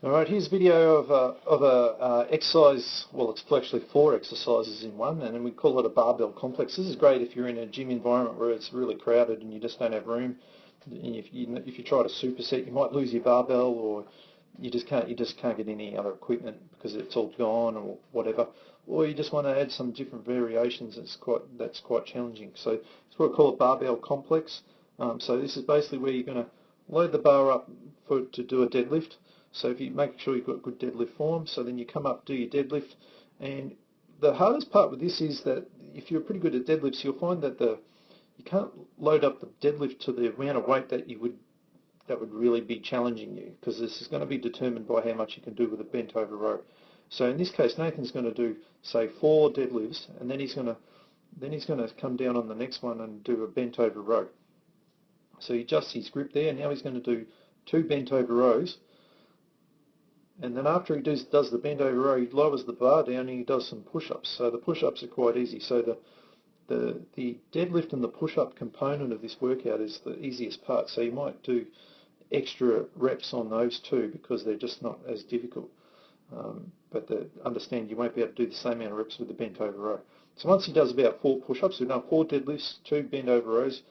Alright, here's a video of a exercise. Well, it's actually 4 exercises in one, and we call it a barbell complex. This is great if you're in a gym environment where it's really crowded and you just don't have room. If you try to superset, you might lose your barbell, or you just can't get any other equipment because it's all gone or whatever. Or you just want to add some different variations. That's quite challenging. So it's what we call a barbell complex. So this is basically where you're going to load the bar up to do a deadlift. So if you make sure you've got good deadlift form, so then you come up, do your deadlift, and the hardest part with this is that if you're pretty good at deadlifts, you'll find that you can't load up the deadlift to the amount of weight that would really be challenging you, because this is going to be determined by how much you can do with a bent over row. So in this case, Nathan's going to do, say, 4 deadlifts, and then he's going to come down on the next one and do a bent over row. So he adjusts his grip there, and now he's going to do 2 bent over rows. And then after he does the bent over row, he lowers the bar down and he does some push-ups. So the push-ups are quite easy. So the deadlift and the push-up component of this workout is the easiest part. So you might do extra reps on those two because they're just not as difficult. But understand you won't be able to do the same amount of reps with the bent over row. So once he does about 4 push-ups, we've done 4 deadlifts, 2 bent over rows.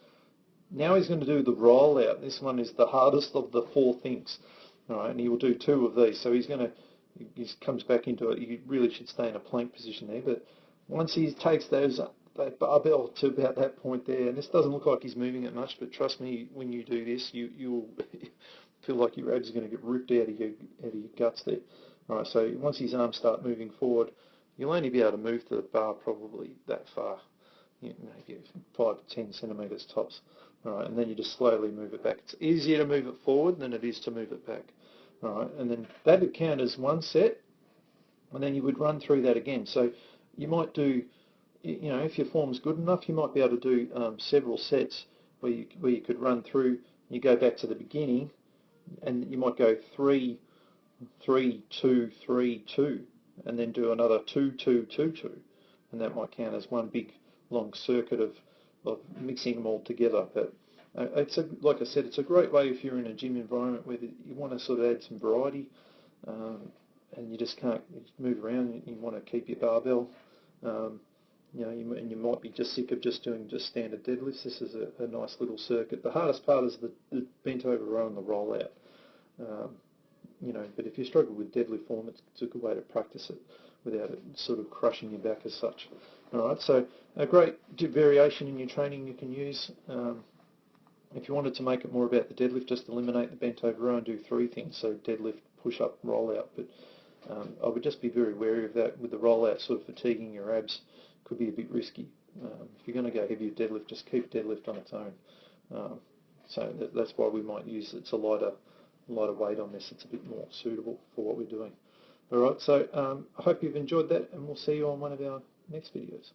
Now he's going to do the roll out. This one is the hardest of the 4 things. All right, and he will do 2 of these. So he comes back into it. You really should stay in a plank position there. But once he takes that barbell to about that point there, and this doesn't look like he's moving it much, but trust me, when you do this, you'll feel like your abs are going to get ripped out of your guts there. All right, so once his arms start moving forward, you'll only be able to move the bar probably that far, maybe 5 to 10 centimetres tops. All right, and then you just slowly move it back. It's easier to move it forward than it is to move it back. All right, and then that would count as 1 set, and then you would run through that again. So you might do, if your form's good enough, you might be able to do several sets where you could run through. You go back to the beginning, and you might go 3, 3, 2, 3, 2, and then do another 2, 2, 2, 2, and that might count as one big long circuit of mixing them all together. But like I said, it's a great way if you're in a gym environment where you want to sort of add some variety, and you just can't move around. You want to keep your barbell. And you might be just sick of just doing standard deadlifts. This is a nice little circuit. The hardest part is the bent over row and the roll out. But if you struggle with deadlift form, it's a good way to practice it without it sort of crushing your back as such. All right, so a great variation in your training you can use. If you wanted to make it more about the deadlift, just eliminate the bent over row and do 3 things, so deadlift, push-up, roll-out. But I would just be very wary of that. With the roll-out sort of fatiguing your abs, could be a bit risky. If you're going to go heavy with deadlift, just keep deadlift on its own. So that's why we might use it's a lighter weight on this. It's a bit more suitable for what we're doing. All right, so I hope you've enjoyed that, and we'll see you on one of our next videos.